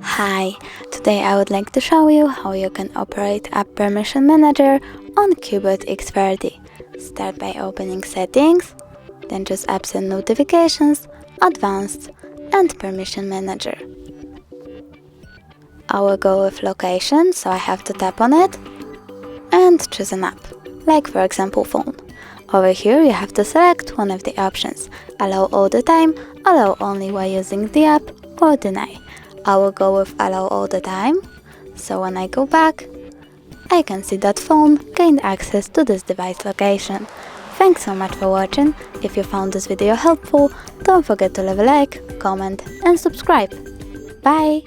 Hi, today I would like to show you how you can operate App Permission Manager on CUBOT X30. Start by opening Settings, then choose Apps and Notifications, Advanced, and Permission Manager. I will go with Location, so I have to tap on it, and choose an app, like for example Phone. Over here you have to select one of the options, Allow all the time, Allow only while using the app, or Deny. I will go with Allow all the time, so when I go back, I can see that Phone gained access to this device location. Thanks so much for watching. If you found this video helpful, don't forget to leave a like, comment and subscribe. Bye!